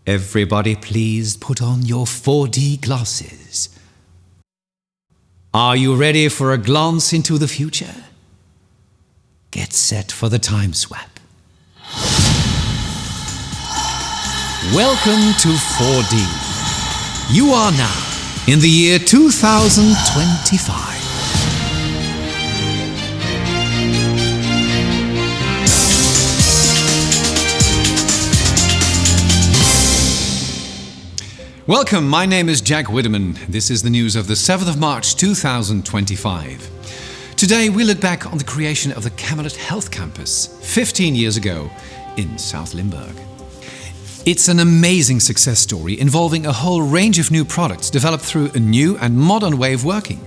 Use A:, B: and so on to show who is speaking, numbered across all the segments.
A: Everybody please put on your 4D glasses. Are you ready for a glance into the future? Get set for the time swap. Welcome to 4D. You are now in the year 2025. Welcome, my name is Jack Widderman. This is the news of the 7th of March 2025. Today we look back on the creation of the Chemelot Health Campus 15 years ago in South Limburg. It's an amazing success story involving a whole range of new products developed through a new and modern way of working.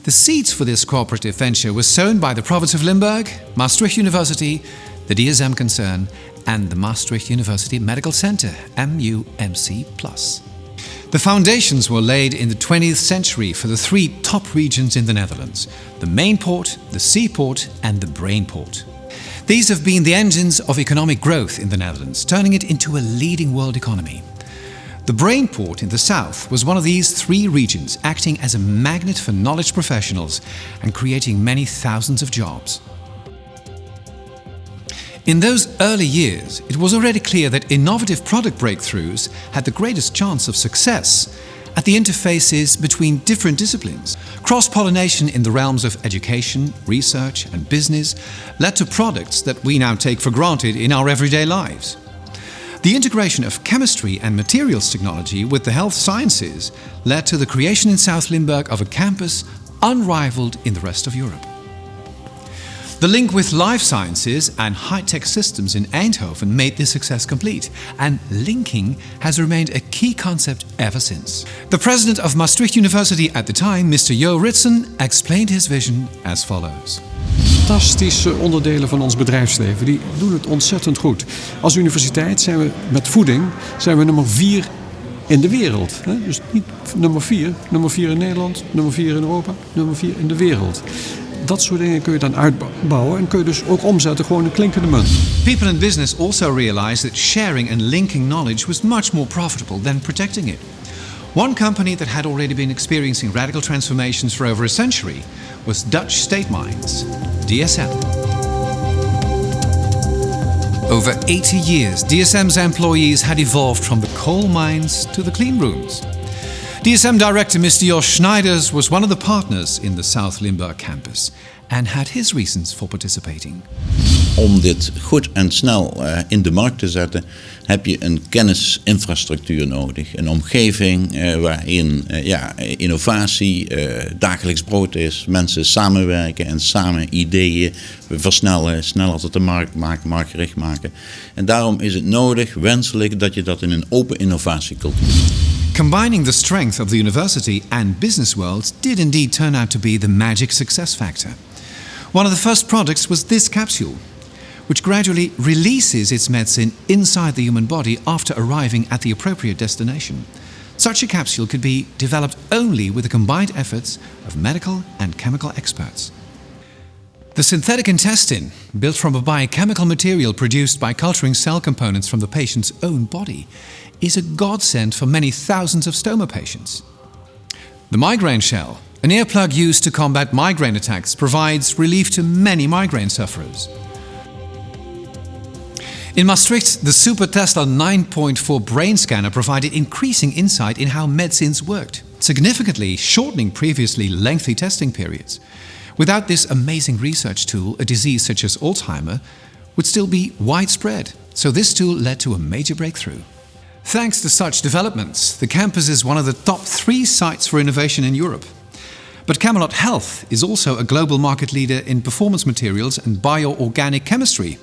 A: The seeds for this cooperative venture were sown by the province of Limburg, Maastricht University, the DSM concern and the Maastricht University Medical Center, MUMC+. The foundations were laid in the 20th century for the three top regions in the Netherlands: the main port, the seaport and the brain port. These have been the engines of economic growth in the Netherlands, turning it into a leading world economy. The brain port in the south was one of these three regions, acting as a magnet for knowledge professionals and creating many thousands of jobs. In those early years, it was already clear that innovative product breakthroughs had the greatest chance of success at the interfaces between different disciplines. Cross-pollination in the realms of education, research and business led to products that we now take for granted in our everyday lives. The integration of chemistry and materials technology with the health sciences led to the creation in South Limburg of a campus unrivaled in the rest of Europe. The link with life sciences and high-tech systems in Eindhoven made this success complete, and linking has remained a key concept ever since. The president of Maastricht University at the time, Mr. Jo Ritsen, explained his vision as follows.
B: Fantastische onderdelen van ons bedrijfsleven, die doen het ontzettend goed. Als universiteit zijn we met voeding nummer 4 in de wereld. Dus niet nummer 4 in Nederland, nummer 4 in Europa, nummer 4 in de wereld. Dat soort dingen kun je dan uitbouwen en kun je dus ook omzetten gewoon in klinkende munt.
A: People in business also realized that sharing and linking knowledge was much more profitable than protecting it. One company that had already been experiencing radical transformations for over a century was Dutch State Mines, DSM. Over 80 years, DSM's employees had evolved from the coal mines to the clean rooms. DSM director Mr. Jos Schneiders was one of the partners in the South Limburg campus and had his reasons for participating.
C: Om dit goed en snel in de markt te zetten heb je een kennisinfrastructuur nodig. Een omgeving waarin innovatie dagelijks brood is. Mensen samenwerken en samen ideeën versnellen, sneller tot de markt maken, marktgericht maken. En daarom is het nodig, wenselijk, dat je dat in een open innovatiecultuur doet.
A: Combining the strength of the university and business worlds did indeed turn out to be the magic success factor. One of the first products was this capsule, which gradually releases its medicine inside the human body after arriving at the appropriate destination. Such a capsule could be developed only with the combined efforts of medical and chemical experts. The synthetic intestine, built from a biochemical material produced by culturing cell components from the patient's own body, is a godsend for many thousands of stoma patients. The migraine shell, an earplug used to combat migraine attacks, provides relief to many migraine sufferers. In Maastricht, the Super Tesla 9.4 brain scanner provided increasing insight in how medicines worked, significantly shortening previously lengthy testing periods. Without this amazing research tool, a disease such as Alzheimer would still be widespread, so this tool led to a major breakthrough. Thanks to such developments, the campus is one of the top 3 sites for innovation in Europe. But Chemelot Health is also a global market leader in performance materials and bioorganic chemistry,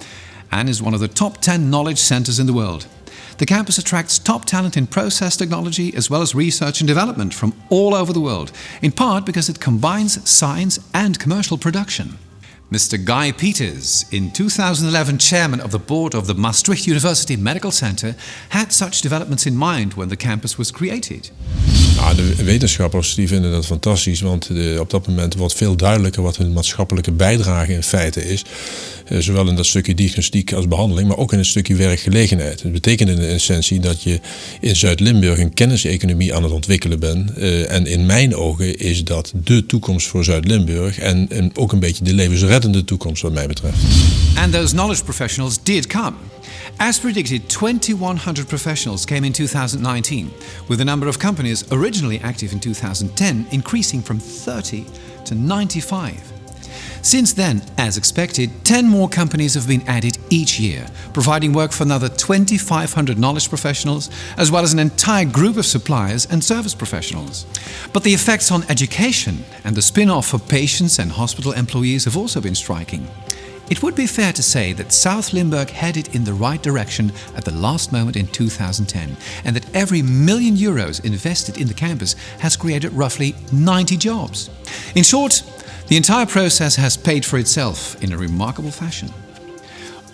A: and is one of the top 10 knowledge centers in the world. The campus attracts top talent in process technology as well as research and development from all over the world, in part because it combines science and commercial production. Mr. Guy Peters, in 2011 chairman of the board of the Maastricht University Medical Center, had such developments in mind when the campus was created.
D: Ja, de wetenschappers die vinden dat fantastisch, want op dat moment wordt veel duidelijker wat hun maatschappelijke bijdrage in feite is. Zowel in dat stukje diagnostiek als behandeling, maar ook in het stukje werkgelegenheid. Het betekent in de essentie dat je in Zuid-Limburg een kenniseconomie aan het ontwikkelen bent. En in mijn ogen is dat de toekomst voor Zuid-Limburg en ook een beetje de levensreddende toekomst wat mij betreft.
A: And those knowledge professionals did come. As predicted, 2,100 professionals came in 2019, with the number of companies originally active in 2010 increasing from 30 to 95. Since then, as expected, 10 more companies have been added each year, providing work for another 2,500 knowledge professionals, as well as an entire group of suppliers and service professionals. But the effects on education and the spin-off for patients and hospital employees have also been striking. It would be fair to say that South Limburg headed in the right direction at the last moment in 2010, and that every €1,000,000 invested in the campus has created roughly 90 jobs. In short, the entire process has paid for itself in a remarkable fashion.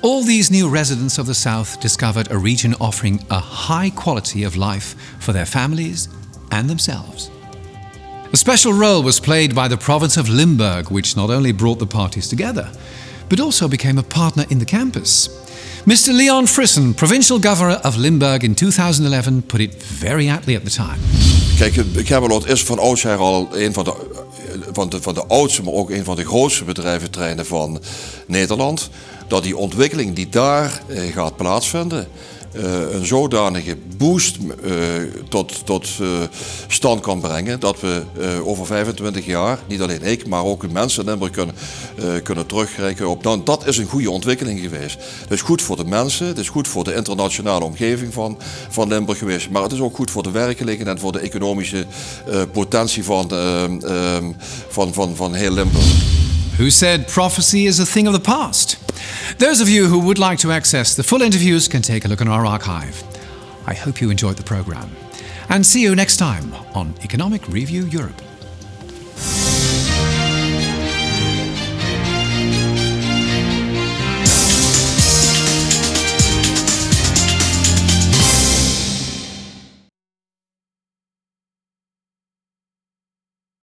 A: All these new residents of the South discovered a region offering a high quality of life for their families and themselves. A special role was played by the province of Limburg, which not only brought the parties together, but also became a partner in the campus. Mr. Leon Frissen, provincial governor of Limburg in 2011, put it very aptly at the time.
E: Kijk, Chemelot is van oudsher al een van de oudste, maar ook een van de grootste bedrijventreinen van Nederland. Dat die ontwikkeling die daar gaat plaatsvinden, een zodanige boost tot stand kan brengen dat we over 25 jaar, niet alleen ik, maar ook de mensen in Limburg kunnen terugkijken op. Nou, dat is een goede ontwikkeling geweest. Het is goed voor de mensen, het is goed voor de internationale omgeving van Limburg geweest, maar het is ook goed voor de werkgelegenheid en voor de economische potentie van heel Limburg.
A: Who said prophecy is a thing of the past? Those of you who would like to access the full interviews can take a look in our archive. I hope you enjoyed the program. And see you next time on Economic Review Europe.